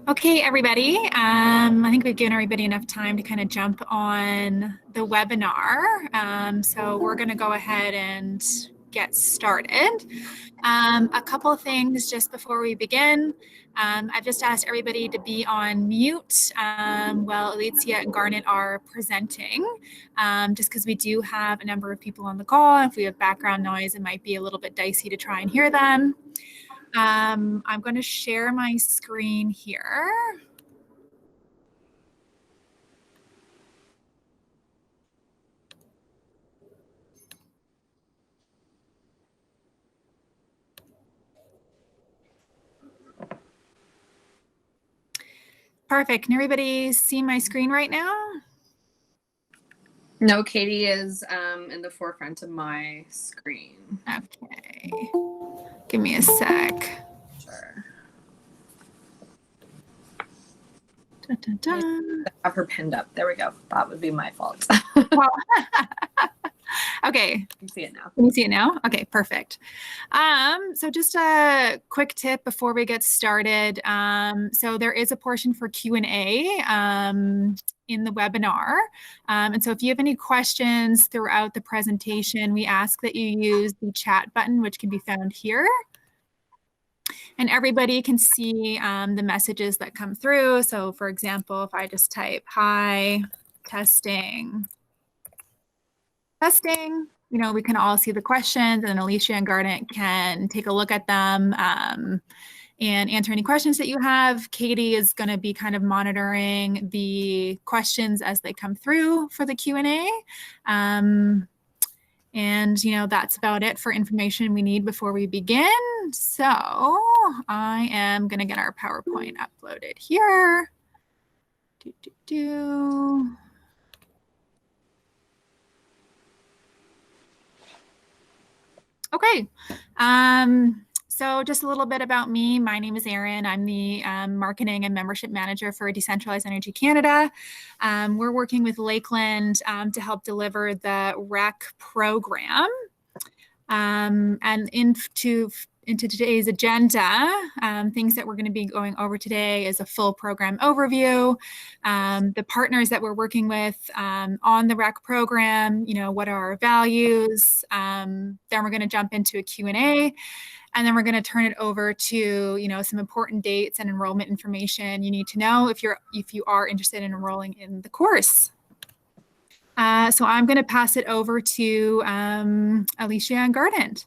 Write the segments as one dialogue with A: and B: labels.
A: Okay, everybody. I think we've given everybody enough time to kind of jump on the webinar. So we're going to go ahead and get started. A couple of things just before we begin. I've just asked everybody to be on mute while Alicia and Garnet are presenting, just because we do have a number of people on the call. If we have background noise, it might be a little bit dicey to try and hear them. I'm going to share my screen here. Perfect. Can everybody see my screen right now?
B: No, Katie is in the forefront of my screen.
A: Okay. Give me a sec.
B: Sure.
A: Dun, dun, dun.
B: I have her pinned up. There we go. That would be my fault.
A: Well, okay.
B: You can see it now.
A: Can you see it now? Okay, perfect. So just a quick tip before we get started. So there is a portion for Q&A in the webinar. And so if you have any questions throughout the presentation, we ask that you use the chat button, which can be found here. And everybody can see the messages that come through. So for example, if I just type, hi, testing, you know, we can all see the questions, and Alicia and Garnet can take a look at them and answer any questions that you have. Katie is going to be kind of monitoring the questions as they come through for the Q&A. And, you know, that's about it for information we need before we begin. So I am going to get our PowerPoint uploaded here. Okay. So just a little bit about me. My name is Erin. I'm the Marketing and Membership Manager for Decentralized Energy Canada. We're working with Lakeland to help deliver the REC program. And into today's agenda, things that we're going to be going over today is a full program overview, the partners that we're working with on the REC program, you know, what are our values, then we're going to jump into a Q&A, and then we're going to turn it over to, you know, some important dates and enrollment information you need to know if you are interested in enrolling in the course. So I'm going to pass it over to Alicia and Garnet.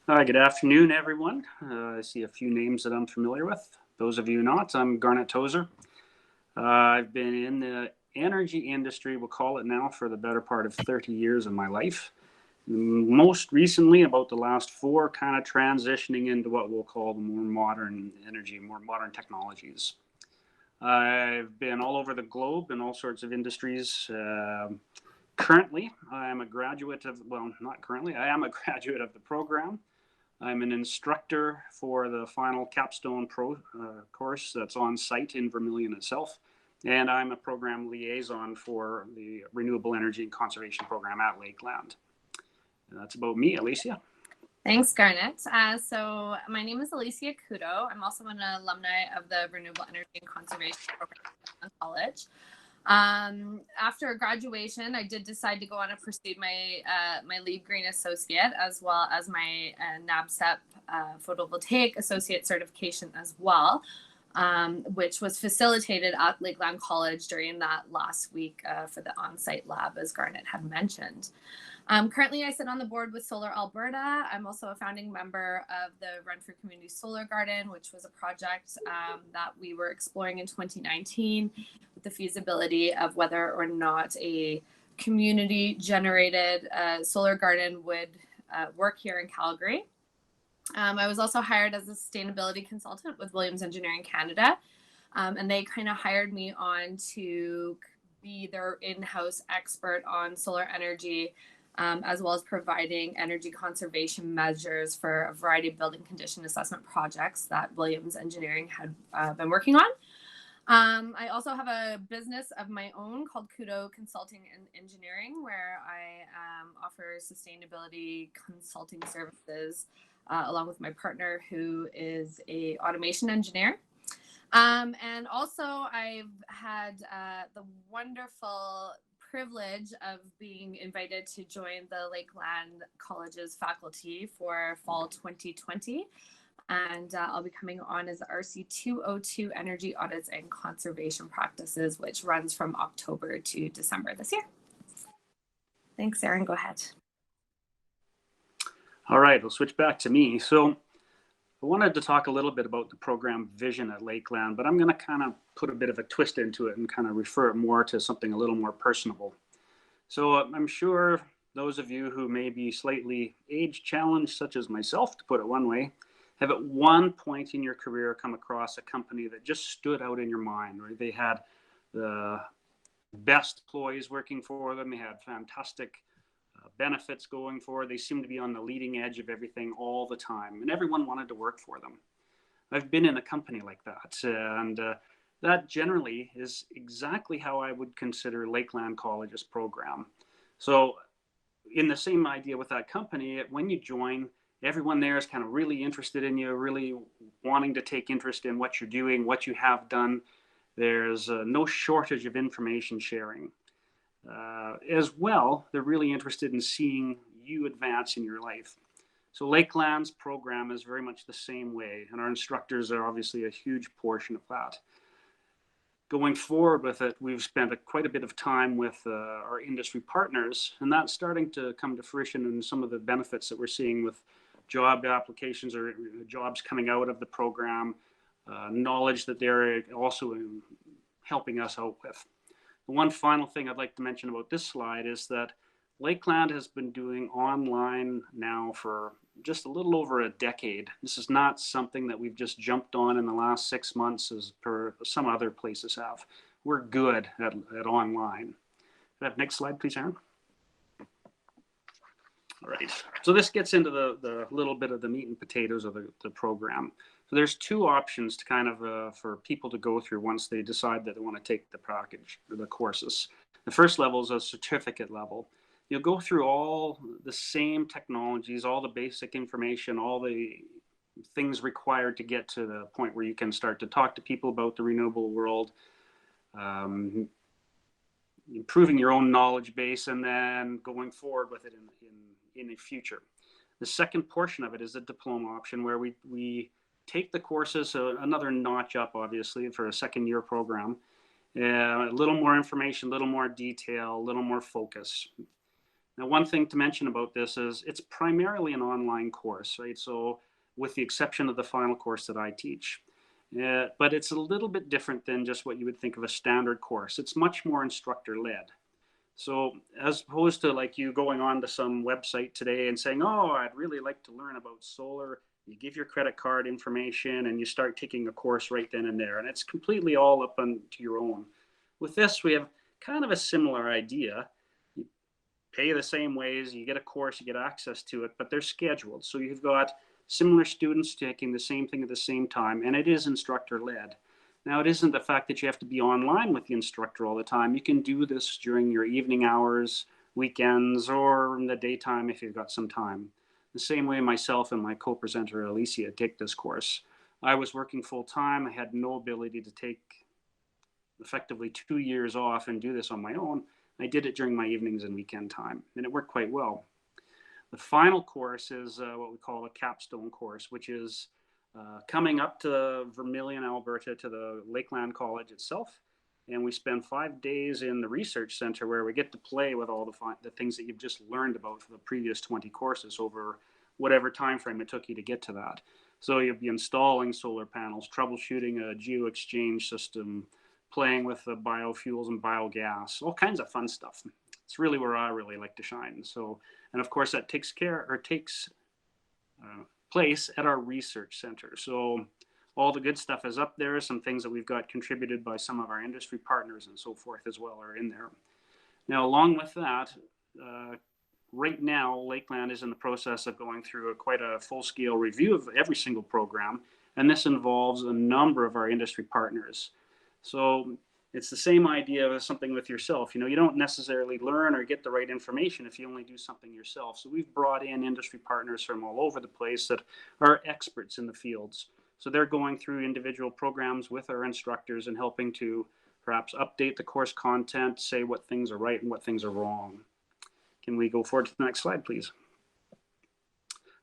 C: Hi, good afternoon, everyone. I see a few names that I'm familiar with. Those of you not, I'm Garnet Tozer. I've been in the energy industry, we'll call it now, for the better part of 30 years of my life. Most recently, about the last 4, kind of transitioning into what we'll call the more modern energy, more modern technologies. I've been all over the globe in all sorts of industries. Currently, I am a graduate of, well, not currently, I am a graduate of the program. I'm an instructor for the final capstone course that's on site in Vermilion itself. And I'm a program liaison for the Renewable Energy Conservation program at Lakeland. That's about me, Alicia.
B: Thanks, Garnet. So my name is Alicia Kudo. I'm also an alumni of the Renewable Energy Conservation program at Lakeland College. After graduation, I did decide to go on and pursue my my LEED Green Associate, as well as my NABCEP photovoltaic associate certification as well, which was facilitated at Lakeland College during that last week for the on-site lab, as Garnet had mentioned. Currently, I sit on the board with Solar Alberta. I'm also a founding member of the Renfrew Community Solar Garden, which was a project that we were exploring in 2019 with the feasibility of whether or not a community-generated solar garden would work here in Calgary. I was also hired as a sustainability consultant with Williams Engineering Canada, and they kind of hired me on to be their in-house expert on solar energy, as well as providing energy conservation measures for a variety of building condition assessment projects that Williams Engineering had been working on. I also have a business of my own called Kudo Consulting and Engineering, where I offer sustainability consulting services along with my partner, who is a automation engineer. And also I've had the wonderful privilege of being invited to join the Lakeland College's faculty for fall 2020. And I'll be coming on as RC 202 Energy Audits and Conservation Practices, which runs from October to December this year. Thanks, Erin. Go ahead.
C: All right, we'll switch back to me. So I wanted to talk a little bit about the program vision at Lakeland, but I'm going to kind of put a bit of a twist into it and kind of refer it more to something a little more personable. So I'm sure those of you who may be slightly age challenged, such as myself, to put it one way, have at one point in your career come across a company that just stood out in your mind, right? They had the best employees working for them. They had fantastic benefits going for. They seemed to be on the leading edge of everything all the time, and everyone wanted to work for them. I've been in a company like that, and that generally is exactly how I would consider Lakeland College's program. So in the same idea with that company, when you join, everyone there is kind of really interested in you, really wanting to take interest in what you're doing, what you have done. There's no shortage of information sharing. As well, they're really interested in seeing you advance in your life. So Lakeland's program is very much the same way, and our instructors are obviously a huge portion of that. Going forward with it, we've spent quite a bit of time with our industry partners, and that's starting to come to fruition in some of the benefits that we're seeing with job applications or jobs coming out of the program, knowledge that they're also helping us out with. One final thing I'd like to mention about this slide is that Lakeland has been doing online now for just a little over a decade. This is not something that we've just jumped on in the last 6 months as per some other places have. We're good at online. Next slide, please, Aaron. All right, so this gets into the little bit of the meat and potatoes of the program. So there's two options to kind of for people to go through once they decide that they want to take the package or the courses. The first level is a certificate level. You'll go through all the same technologies, all the basic information, all the things required to get to the point where you can start to talk to people about the renewable world, improving your own knowledge base, and then going forward with it in the future. The second portion of it is the diploma option, where we take the courses another notch up, obviously, for a second year program. A little more information, a little more detail, a little more focus. Now, one thing to mention about this is it's primarily an online course, right? So with the exception of the final course that I teach. But it's a little bit different than just what you would think of a standard course. It's much more instructor-led. So as opposed to like you going on to some website today and saying, oh, I'd really like to learn about solar, you give your credit card information and you start taking a course right then and there. And it's completely all up to your own. With this, we have kind of a similar idea. You pay the same ways, you get a course, you get access to it, but they're scheduled. So you've got similar students taking the same thing at the same time, and it is instructor-led. Now, it isn't the fact that you have to be online with the instructor all the time. You can do this during your evening hours, weekends, or in the daytime if you've got some time. The same way myself and my co-presenter Alicia take this course. I was working full-time. I had no ability to take effectively 2 years off and do this on my own. I did it during my evenings and weekend time, and it worked quite well. The final course is what we call a capstone course, which is coming up to Vermilion, Alberta, to the Lakeland College itself. And we spend 5 days in the research center where we get to play with all the things that you've just learned about for the previous 20 courses over whatever time frame it took you to get to that. So you'll be installing solar panels, troubleshooting a geo-exchange system, playing with the biofuels and biogas, all kinds of fun stuff. It's really where I really like to shine. So, and of course that takes place at our research center. So all the good stuff is up there. Some things that we've got contributed by some of our industry partners and so forth as well are in there. Now, along with that, right now, Lakeland is in the process of going through quite a full-scale review of every single program, and this involves a number of our industry partners. So It's the same idea as something with yourself. You don't necessarily learn or get the right information if you only do something yourself. So we've brought in industry partners from all over the place that are experts in the fields. So they're going through individual programs with our instructors and helping to perhaps update the course content, say what things are right and what things are wrong. Can we go forward to the next slide, please?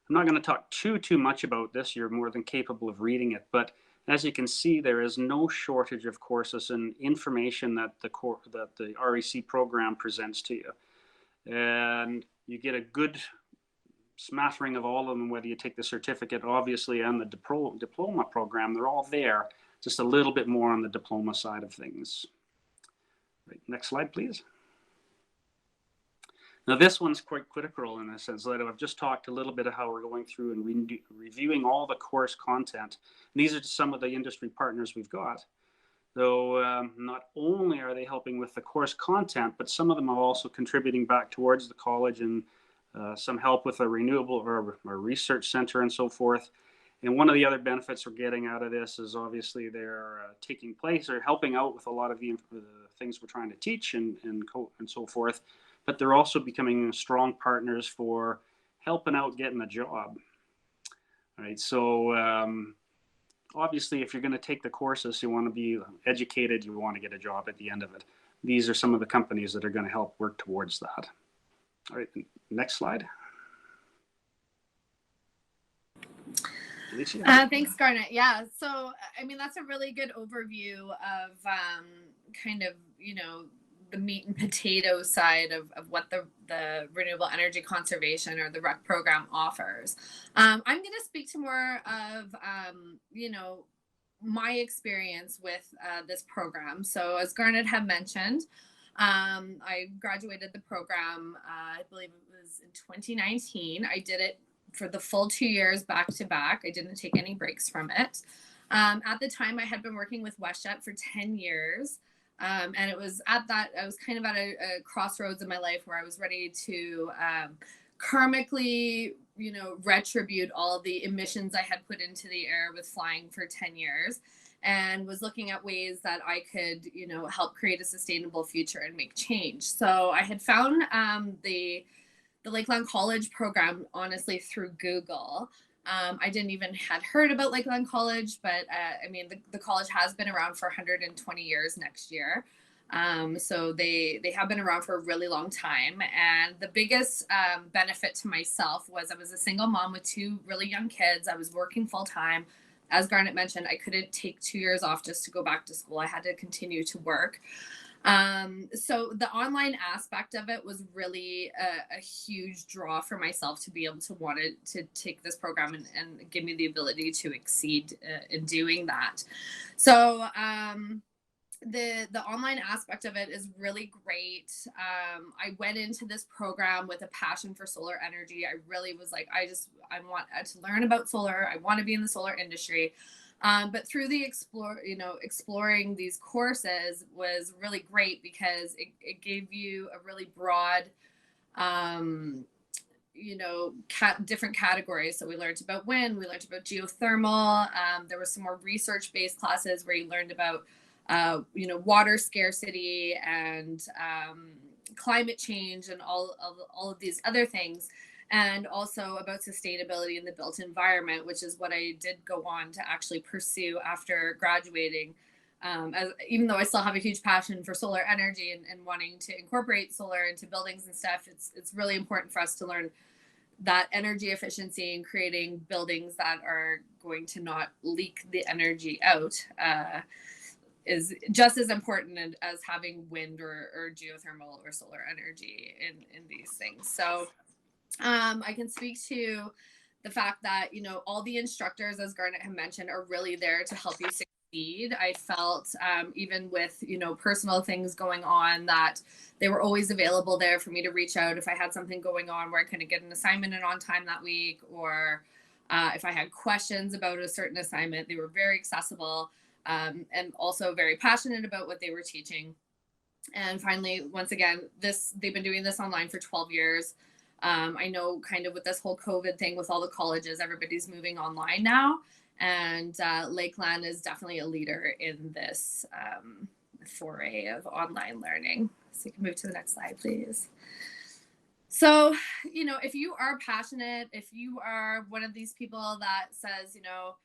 C: I'm not going to talk too much about this. You're more than capable of reading it, but as you can see, there is no shortage of courses and information that the REC program presents to you. And you get a good smattering of all of them, whether you take the certificate, obviously, and the diploma program. They're all there, just a little bit more on the diploma side of things. Right, next slide, please. Now, this one's quite critical in the sense that I've just talked a little bit of how we're going through and reviewing all the course content. And these are just some of the industry partners we've got. So not only are they helping with the course content, but some of them are also contributing back towards the college and some help with a renewable or research center and so forth. And one of the other benefits we're getting out of this is obviously they're taking place or helping out with a lot of the things we're trying to teach and so forth. But they're also becoming strong partners for helping out getting a job. All right, so obviously if you're going to take the courses, you want to be educated, you want to get a job at the end of it. These are some of the companies that are going to help work towards that. All right, next slide.
B: Thanks, Garnet. Yeah, so I mean, that's a really good overview of kind of, the meat and potato side of what the Renewable Energy Conservation or the REC program offers. I'm going to speak to more of, my experience with this program. So as Garnet had mentioned, I graduated the program, I believe it was in 2019. I did it for the full 2 years back to back. I didn't take any breaks from it. At the time, I had been working with WestJet for 10 years. And it was at that, I was kind of at a crossroads in my life where I was ready to karmically, retribute all the emissions I had put into the air with flying for 10 years, and was looking at ways that I could, help create a sustainable future and make change. So I had found the Lakeland College program, honestly, through Google. I didn't even had heard about Lakeland College, but I mean, the college has been around for 120 years next year. So they have been around for a really long time. And the biggest benefit to myself was I was a single mom with 2 really young kids. I was working full time. As Garnet mentioned, I couldn't take 2 years off just to go back to school. I had to continue to work. So the online aspect of it was really a huge draw for myself to be able to want to take this program and give me the ability to exceed in doing that. So the online aspect of it is really great. I went into this program with a passion for solar energy. I really was like, I want to learn about solar. I want to be in the solar industry. But through the exploring these courses was really great because it gave you a really broad, different categories. So we learned about wind, we learned about geothermal. There was some more research-based classes where you learned about, water scarcity and climate change and all of these other things. And also about sustainability in the built environment, which is what I did go on to actually pursue after graduating. Even though I still have a huge passion for solar energy and wanting to incorporate solar into buildings and stuff, it's really important for us to learn that energy efficiency and creating buildings that are going to not leak the energy out is just as important as having wind or geothermal or solar energy in these things. So I can speak to the fact that, all the instructors, as Garnet had mentioned, are really there to help you succeed. I felt even with, personal things going on that they were always available there for me to reach out if I had something going on where I couldn't get an assignment in on time that week, or if I had questions about a certain assignment. They were very accessible and also very passionate about what they were teaching. And finally, once again, they've been doing this online for 12 years. I know kind of with this whole COVID thing with all the colleges, everybody's moving online now. And Lakeland is definitely a leader in this foray of online learning. So you can move to the next slide, please. So, you know, if you are passionate, if you are one of these people that says, you know,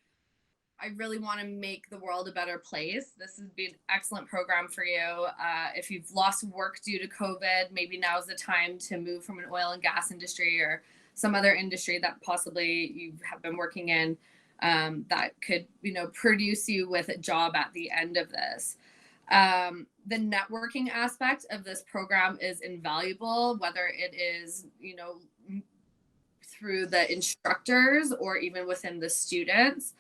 B: I really want to make the world a better place, this would be an excellent program for you. If you've lost work due to COVID, maybe now's the time to move from an oil and gas industry or some other industry that possibly you have been working in, that could, you know, produce you with a job at the end of this. The networking aspect of this program is invaluable, whether it is, you know, through the instructors or even within the students.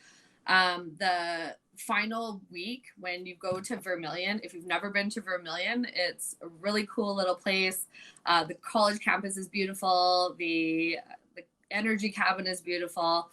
B: The final week when you go to Vermilion, if you've never been to Vermilion, it's a really cool little place. The college campus is beautiful. The energy cabin is beautiful.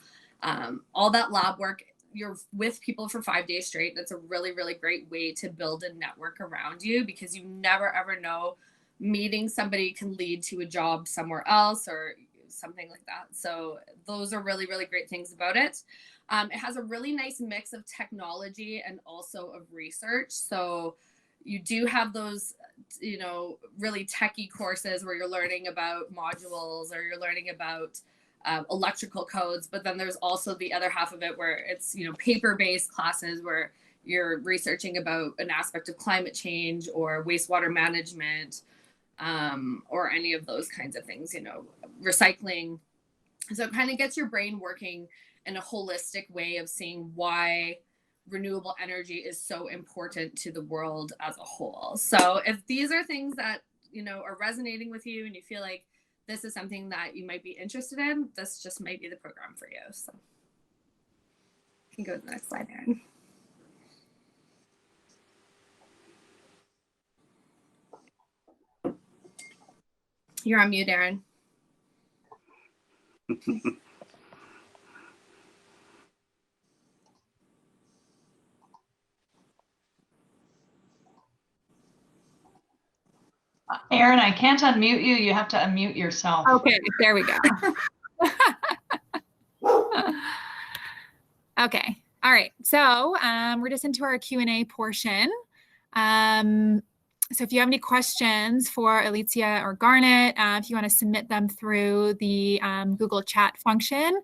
B: All that lab work, you're with people for 5 days straight. That's a really, really great way to build a network around you, because you never ever know, meeting somebody can lead to a job somewhere else or something like that. So those are really, really great things about it. It has a really nice mix of technology and also of research. So you do have those, you know, really techie courses where you're learning about modules or you're learning about electrical codes, but then there's also the other half of it where it's, you know, paper-based classes where you're researching about an aspect of climate change or wastewater management, or any of those kinds of things, you know, recycling. So it kind of gets your brain working in a holistic way of seeing why renewable energy is so important to the world as a whole. So if these are things that, you know, are resonating with you and you feel like this is something that you might be interested in, this just might be the program for you. So you can go to the next slide, Erin. You're on mute, Erin.
D: Erin, I can't unmute you. You have to unmute yourself.
A: Okay, there we go. Okay, all right. So we're just into our Q&A portion. So if you have any questions for Alicia or Garnet, if you want to submit them through the Google Chat function,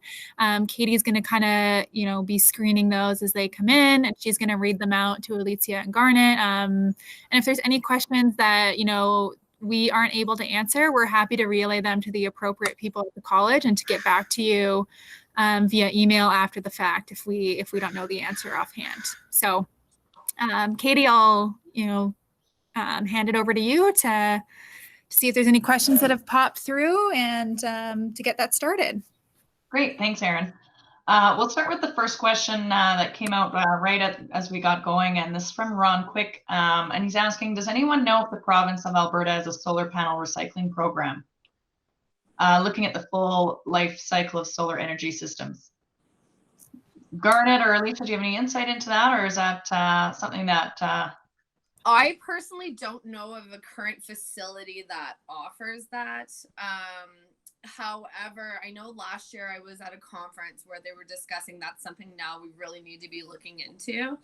A: Katie's going to kind of, you know, be screening those as they come in, and she's going to read them out to Alicia and Garnet. And if there's any questions that, you know, we aren't able to answer, we're happy to relay them to the appropriate people at the college and to get back to you via email after the fact if we don't know the answer offhand. So Katie, I'll, you know, hand it over to you to see if there's any questions that have popped through and to get that started.
D: Great, thanks, Erin. We'll start with the first question that came out as we got going, and this is from Ron Quick, and he's asking, does anyone know if the province of Alberta has a solar panel recycling program? Looking at the full life cycle of solar energy systems. Garnet or Alicia, do you have any insight into that, or is that something that...
B: I personally don't know of a current facility that offers that. However, I know last year I was at a conference where they were discussing that's something now we really need to be looking into.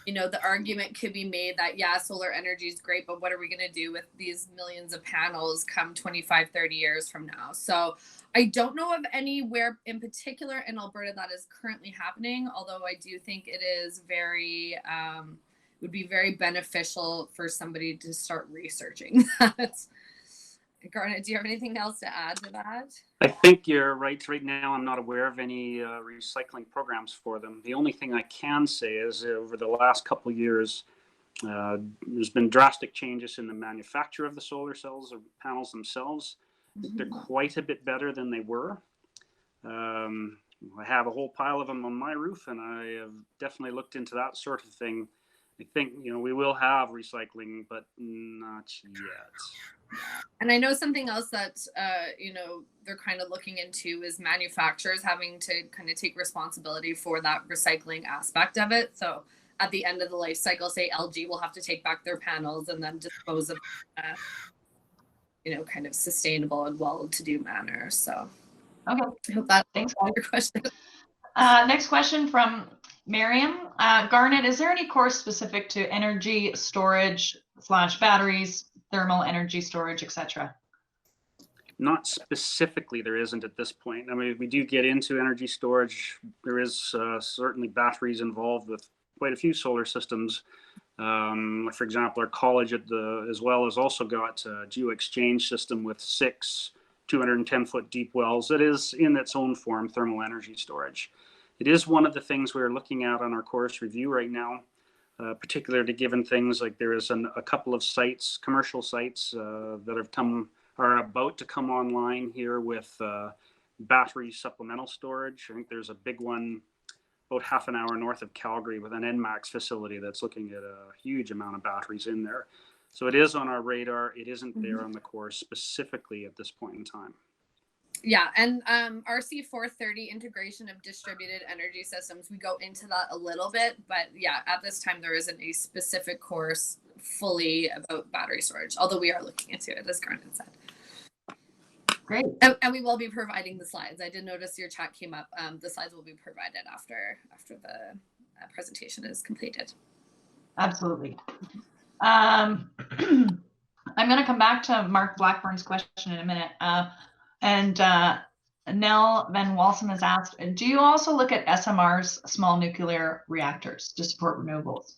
B: You know, the argument could be made that, yeah, solar energy is great, but what are we going to do with these millions of panels come 25, 30 years from now? So I don't know of anywhere in particular in Alberta that is currently happening, although I do think it is very, would be very beneficial for somebody to start researching that. Garnet, do you have anything else to add to that?
C: I think you're right. Right now, I'm not aware of any recycling programs for them. The only thing I can say is over the last couple of years, there's been drastic changes in the manufacture of the solar cells or panels themselves. I think they're quite a bit better than they were. I have a whole pile of them on my roof, and I have definitely looked into that sort of thing. I think, you know, we will have recycling, but not yet.
B: And I know something else that, you know, they're kind of looking into is manufacturers having to kind of take responsibility for that recycling aspect of it. So at the end of the life cycle, say LG will have to take back their panels and then dispose of, you know, kind of sustainable and well-to-do manner. So
D: okay,
B: I hope that
D: thanks
B: answers your question.
D: Next question from Miriam, Garnet, is there any course specific to energy storage / batteries, thermal energy storage, etc.?
C: Not specifically, there isn't at this point. I mean, we do get into energy storage. There is certainly batteries involved with quite a few solar systems. For example, our college as well has also got a geo-exchange system with 6 210-foot deep wells. That is in its own form thermal energy storage. It is one of the things we're looking at on our course review right now, particularly given things like there is a couple of sites, commercial sites that are about to come online here with battery supplemental storage. I think there's a big one about half an hour north of Calgary with an NMAX facility that's looking at a huge amount of batteries in there. So it is on our radar. It isn't there on the course specifically at this point in time.
B: Yeah, and RC 430 integration of distributed energy systems, we go into that a little bit, but yeah, at this time there isn't a specific course fully about battery storage, although we are looking into it, as Garnet said.
D: Great.
B: And we will be providing the slides. I did notice your chat came up. The slides will be provided after the presentation is completed.
D: Absolutely. I'm going to come back to Mark Blackburn's question in a minute. Nell Van Walsum has asked, do you also look at SMRs, small nuclear reactors, to support renewables?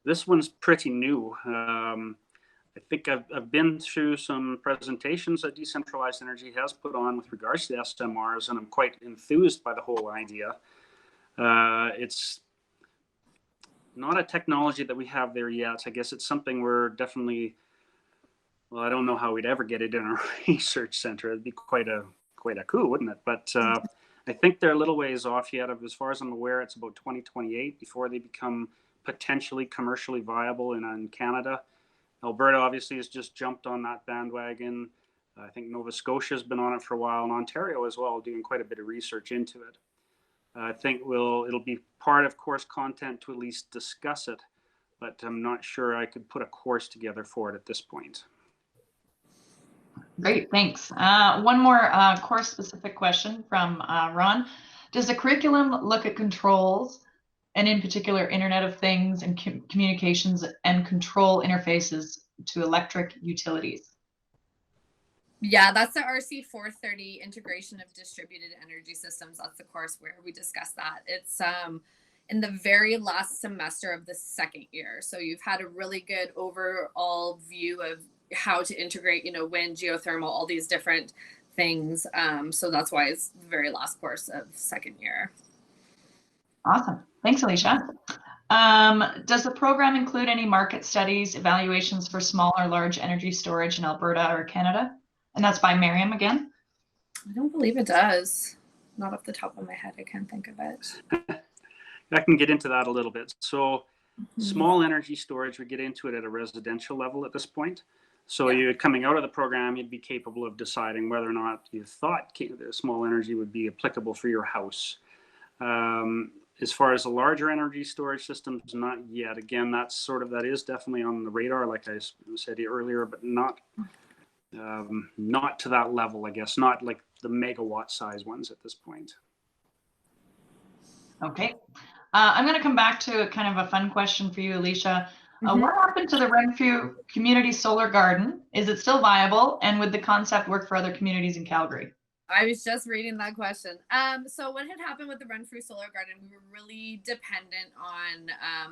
C: This one's pretty new. I think I've been through some presentations that Decentralized Energy has put on with regards to SMRs, and I'm quite enthused by the whole idea. It's not a technology that we have there yet. I guess it's something we're definitely, well, I don't know how we'd ever get it in our research center. It'd be quite a coup, wouldn't it? But I think they're a little ways off yet. As far as I'm aware, it's about 2028 before they become potentially commercially viable in Canada. Alberta obviously has just jumped on that bandwagon. I think Nova Scotia has been on it for a while, and Ontario as well, doing quite a bit of research into it. I think it'll be part of course content to at least discuss it, but I'm not sure I could put a course together for it at this point.
D: Great, thanks. One more course-specific question from Ron. Does the curriculum look at controls, and in particular Internet of Things and communications and control interfaces to electric utilities?
B: Yeah, that's the RC 430 integration of distributed energy systems. That's the course where we discuss that. It's in the very last semester of the second year. So you've had a really good overall view of how to integrate, wind, geothermal, all these different things. So that's why it's the very last course of second year.
D: Awesome. Thanks, Alicia. Does the program include any market studies, evaluations for small or large energy storage in Alberta or Canada? And that's by Miriam again.
B: I don't believe it does. Not off the top of my head, I can't think of it.
C: I can get into that a little bit. So small energy storage, we get into it at a residential level at this point. So you're coming out of the program, you'd be capable of deciding whether or not you thought the small energy would be applicable for your house. As far as the larger energy storage systems, not yet. Again, that is definitely on the radar, like I said earlier, but not to that level, I guess, not like the megawatt size ones at this point.
D: Okay. I'm going to come back to kind of a fun question for you, Alicia. What happened to the Renfrew Community Solar Garden? Is it still viable? And would the concept work for other communities in Calgary?
B: I was just reading that question. So what had happened with the Renfrew Solar Garden, we were really dependent on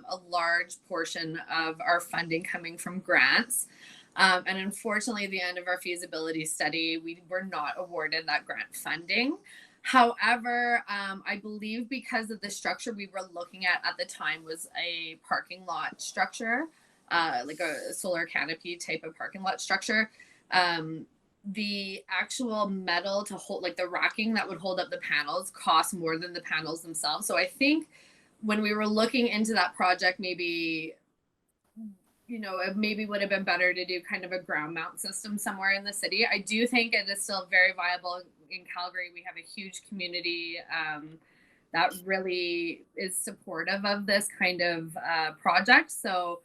B: a large portion of our funding coming from grants. And unfortunately, at the end of our feasibility study, we were not awarded that grant funding. However, I believe because of the structure we were looking at the time was a parking lot structure, like a solar canopy type of parking lot structure. The actual metal to hold, like the racking that would hold up the panels, cost more than the panels themselves. So I think when we were looking into that project, maybe, it maybe would have been better to do kind of a ground mount system somewhere in the city. I do think it is still very viable in Calgary. We have a huge community that really is supportive of this kind of project. So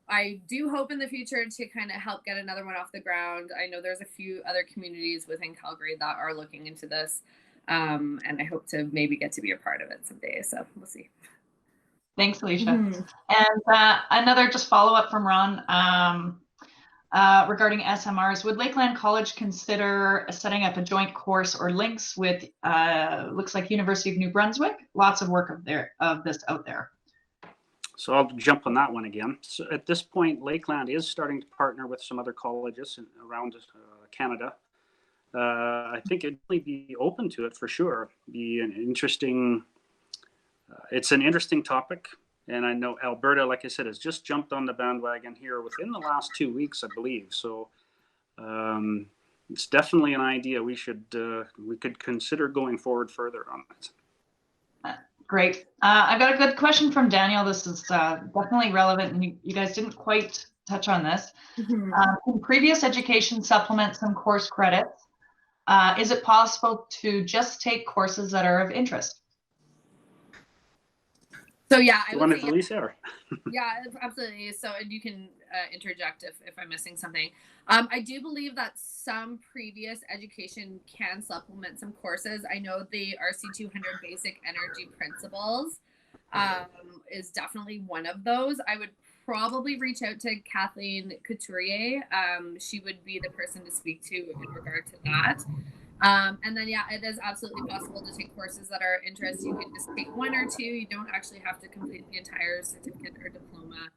B: I do hope in the future to kind of help get another one off the ground. I know there's a few other communities within Calgary that are looking into this. And I hope to maybe get to be a part of it someday. So we'll see.
D: Thanks, Alicia.
B: Mhm.
D: And another just follow up from Ron regarding SMRs. Would Lakeland College consider setting up a joint course or links with looks like University of New Brunswick? Lots of work of this out there.
C: So I'll jump on that one again. So at this point, Lakeland is starting to partner with some other colleges around Canada. I think it'd be open to it for sure. Be an interesting. It's an interesting topic, and I know Alberta, like I said, has just jumped on the bandwagon here within the last 2 weeks, I believe. So it's definitely an idea we could consider going forward further on it.
D: Great. I've got a good question from Daniel. This is definitely relevant, and you guys didn't quite touch on this.
B: Mhm.
D: Can previous education supplement some course credits? Is it possible to just take courses that are of interest?
B: So yeah, I
C: You
B: would
C: want
B: say
C: to Lisa? Or?
B: yeah, absolutely. So, and you can interject if I'm missing something. I do believe that some previous education can supplement some courses. I know the RC 200 Basic Energy Principles is definitely one of those. I would probably reach out to Kathleen Couturier. She would be the person to speak to in regard to that. And then, yeah, it is absolutely possible to take courses that are interesting. You can just take one or two. You don't actually have to complete the entire certificate or diploma.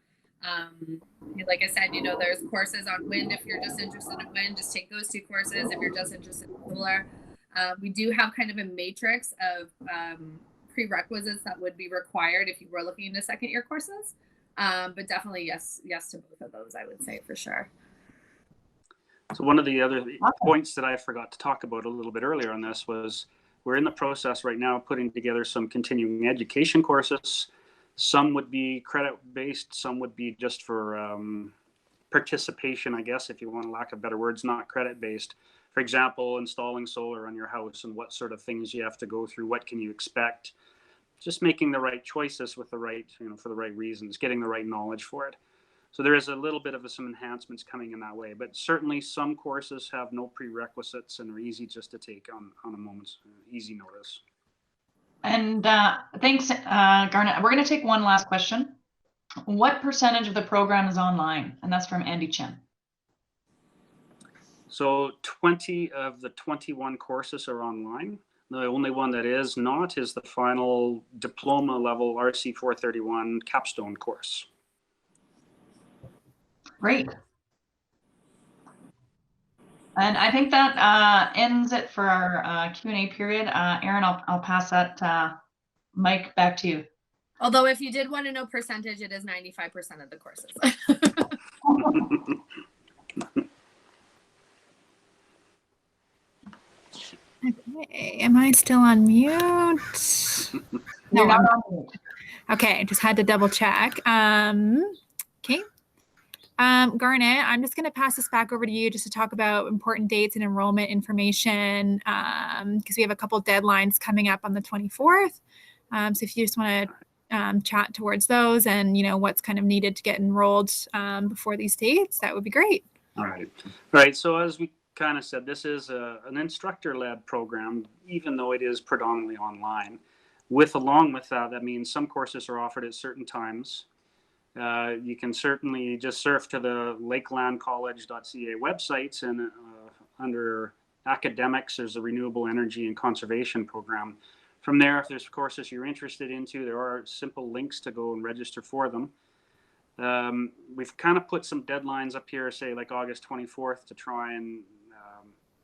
B: Like I said, there's courses on wind. If you're just interested in wind, just take those two courses. If you're just interested in solar, we do have kind of a matrix of prerequisites that would be required if you were looking into second year courses. But definitely yes to both of those, I would say for sure.
C: So one of the other points that I forgot to talk about a little bit earlier on this was we're in the process right now of putting together some continuing education courses. Some would be credit-based, some would be just for participation, I guess, if you want to lack of better words, not credit-based. For example, installing solar on your house and what sort of things you have to go through, what can you expect. Just making the right choices with the right, for the right reasons, getting the right knowledge for it. So there is a little bit of some enhancements coming in that way, but certainly some courses have no prerequisites and are easy just to take on a moment's easy notice.
D: And thanks, Garnet. We're going to take one last question. What percentage of the program is online? And that's from Andy Chen.
C: So 20 of the 21 courses are online. The only one that is not is the final diploma level RC 431 capstone course.
D: Great. And I think that ends it for our Q&A period. Erin, I'll pass that mic back to you.
B: Although if you did want to know percentage, it is 95% of the courses.
A: Okay, am I still on mute? No,
D: You're not on mute.
A: Okay, just had to double check. Okay. Garnet, I'm just going to pass this back over to you just to talk about important dates and enrollment information because we have a couple deadlines coming up on the 24th. So if you just want to chat towards those and, what's kind of needed to get enrolled before these dates, that would be great.
C: All right. So as we kind of said, this is an instructor-led program, even though it is predominantly online. Along with that, that means some courses are offered at certain times. You can certainly just surf to the lakelandcollege.ca websites, and under academics, there's the Renewable Energy and Conservation program. From there, if there's courses you're interested into, there are simple links to go and register for them. We've kind of put some deadlines up here, say like August 24th, to try and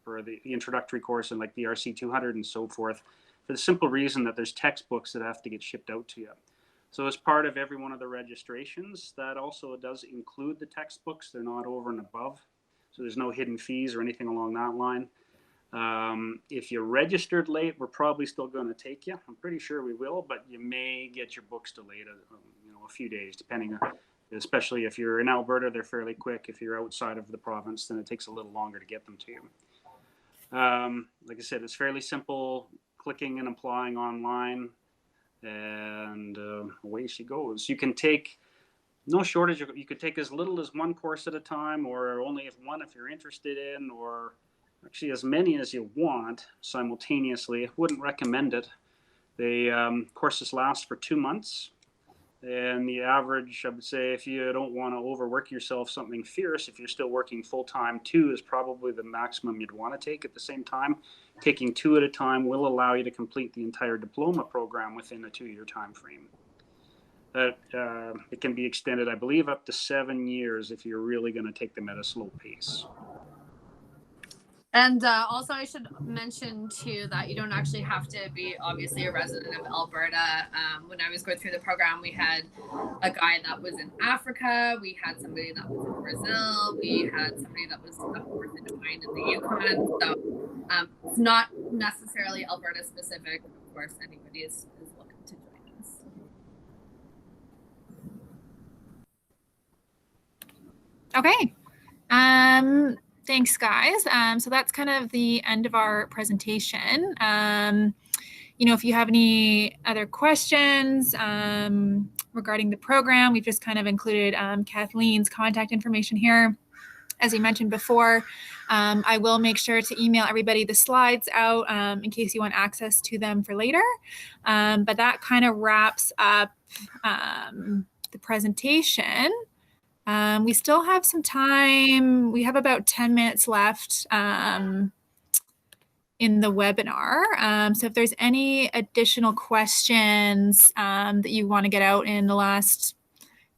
C: for the introductory course and like the RC 200 and so forth, for the simple reason that there's textbooks that have to get shipped out to you. So as part of every one of the registrations, that also does include the textbooks. They're not over and above. So there's no hidden fees or anything along that line. If you're registered late, we're probably still going to take you. I'm pretty sure we will, but you may get your books delayed a few days, depending on, especially if you're in Alberta, they're fairly quick. If you're outside of the province, then it takes a little longer to get them to you. Like I said, it's fairly simple, clicking and applying online, and away she goes. You can take no shortage. You could take as little as one course at a time, or only one if you're interested in, or actually as many as you want simultaneously. I wouldn't recommend it. The courses last for 2 months. And the average, I would say, if you don't want to overwork yourself something fierce, if you're still working full-time, 2 is probably the maximum you'd want to take at the same time. Taking 2 at a time will allow you to complete the entire diploma program within a 2-year time frame. It can be extended, I believe, up to 7 years if you're really going to take them at a slow pace.
B: And also, I should mention too that you don't actually have to be obviously a resident of Alberta. When I was going through the program, we had a guy that was in Africa, we had somebody that was in Brazil, we had somebody that was up north in Devine in the Yukon. So it's not necessarily Alberta specific. Of course, anybody is welcome to join us.
A: Okay. Thanks, guys. So that's kind of the end of our presentation. If you have any other questions regarding the program, we've just kind of included Kathleen's contact information here. As we mentioned before, I will make sure to email everybody the slides out in case you want access to them for later. But that kind of wraps up the presentation. We still have some time. We have about 10 minutes left in the webinar. So if there's any additional questions that you want to get out in the last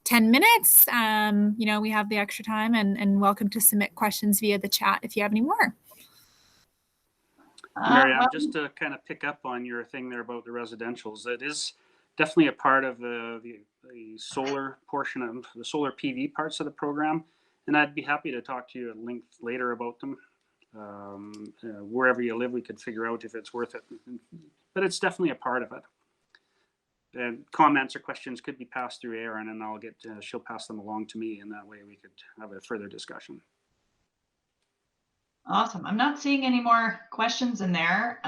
A: 10 minutes, we have the extra time and welcome to submit questions via the chat if you have any more.
C: Mary, just to kind of pick up on your thing there about the residentials, it is definitely a part of the solar portion of the solar PV parts of the program. And I'd be happy to talk to you at length later about them. Wherever you live, we could figure out if it's worth it. But it's definitely a part of it. And comments or questions could be passed through Erin, and she'll pass them along to me, and that way we could have a further discussion.
D: Awesome. I'm not seeing any more questions in there.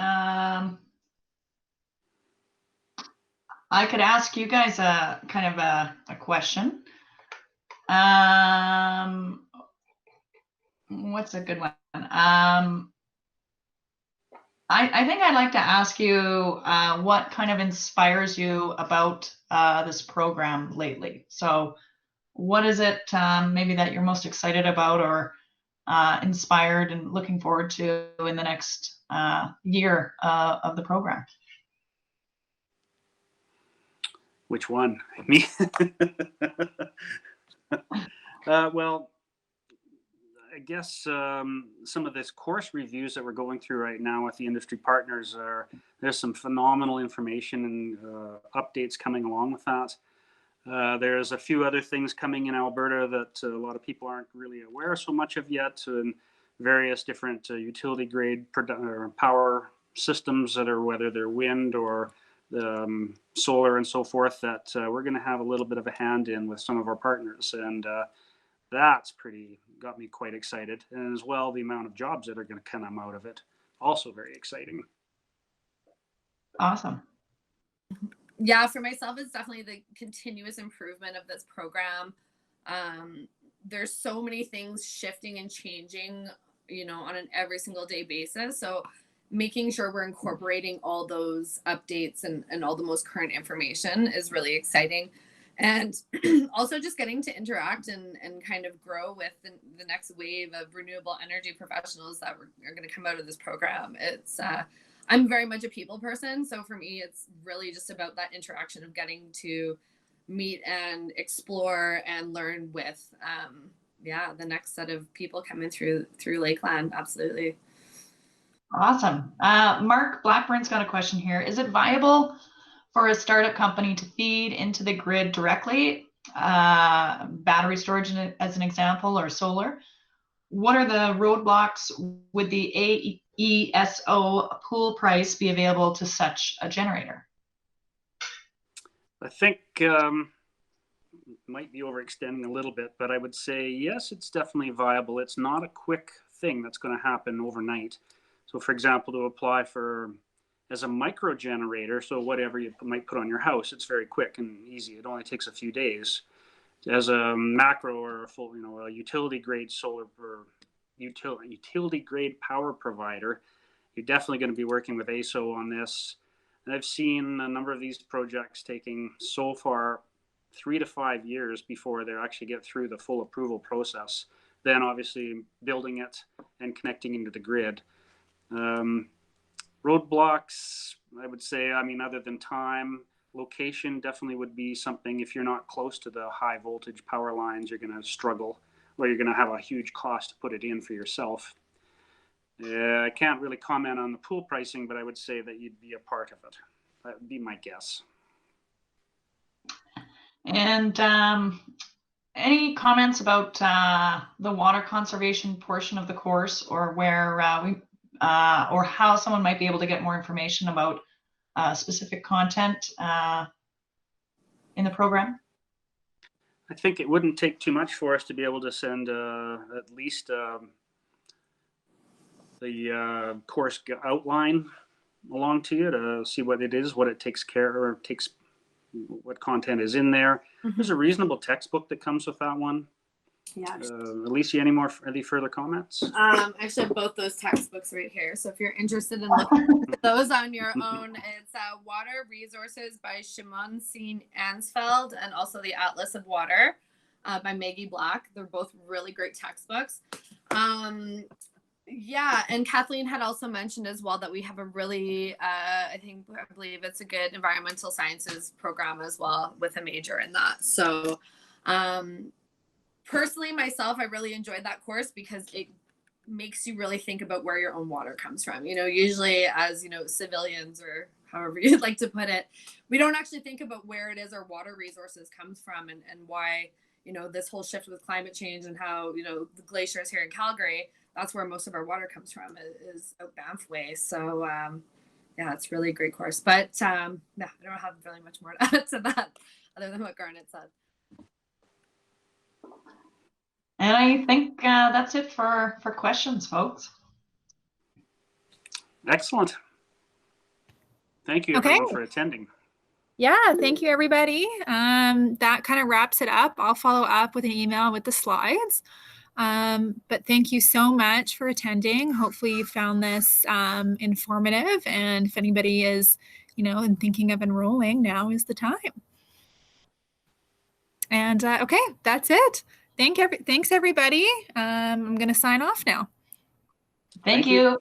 D: I could ask you guys a kind of a question. What's a good one? I think I'd like to ask you what kind of inspires you about this program lately. So what is it maybe that you're most excited about or inspired and looking forward to in the next year of the program?
C: Which one? Me? Well, I guess some of this course reviews that we're going through right now with the industry partners there's some phenomenal information and updates coming along with that. There's a few other things coming in Alberta that a lot of people aren't really aware so much of yet, and various different utility grade power systems that are, whether they're wind or solar and so forth, that we're going to have a little bit of a hand in with some of our partners, and that's got me quite excited. And as well, the amount of jobs that are going to come out of it, also very exciting.
D: Awesome.
B: Yeah, for myself, it's definitely the continuous improvement of this program. There's so many things shifting and changing, on an every single day basis. So making sure we're incorporating all those updates and all the most current information is really exciting. And also just getting to interact and kind of grow with the next wave of renewable energy professionals that are going to come out of this program. I'm very much a people person. So for me, it's really just about that interaction of getting to meet and explore and learn with, the next set of people coming through Lakeland. Absolutely.
D: Awesome. Mark Blackburn's got a question here. Is it viable for a startup company to feed into the grid directly, battery storage as an example, or solar? What are the roadblocks? Would the AESO pool price be available to such a generator?
C: I think might be overextending a little bit, but I would say yes, it's definitely viable. It's not a quick thing that's going to happen overnight. So for example, to apply as a micro generator, so whatever you might put on your house, it's very quick and easy. It only takes a few days. As a macro or a full, a utility grade solar or utility grade power provider, you're definitely going to be working with ASO on this. And I've seen a number of these projects taking so far 3 to 5 years before they actually get through the full approval process. Then obviously building it and connecting into the grid. Roadblocks, I would say, I mean, other than time, location definitely would be something. If you're not close to the high voltage power lines, you're going to struggle, or you're going to have a huge cost to put it in for yourself. I can't really comment on the pool pricing, but I would say that you'd be a part of it. That would be my guess.
D: And any comments about the water conservation portion of the course, or where or how someone might be able to get more information about specific content in the program?
C: I think it wouldn't take too much for us to be able to send at least the course outline along to you to see what it is, what it takes care or takes, what content is in there. There's a reasonable textbook that comes with that one.
B: Yeah.
C: Alicia, any further comments?
B: I actually have both those textbooks right here. So if you're interested in looking at those on your own, it's Water Resources by Shimon C. Ansfeld, and also The Atlas of Water by Maggie Black. They're both really great textbooks. Yeah, and Kathleen had also mentioned as well that we have a really, I believe it's a good environmental sciences program as well with a major in that. So personally, myself, I really enjoyed that course because it makes you really think about where your own water comes from. You know, usually as, you know, civilians, or however you'd like to put it, we don't actually think about where it is our water resources comes from, and why, you know, this whole shift with climate change and how, you know, the glaciers here in Calgary, that's where most of our water comes from, is out Banff way. So yeah, it's really a great course. But yeah, I don't have really much more to add to that other than what Garnet said.
D: And I think that's it for questions, folks.
C: Excellent. Thank you, everyone, for attending.
A: Yeah, thank you, everybody. That kind of wraps it up. I'll follow up with an email with the slides. But thank you so much for attending. Hopefully you found this informative, and if anybody is, you know, and thinking of enrolling, now is the time. And okay, that's it. Thanks, everybody. I'm going to sign off now.
D: Thank you.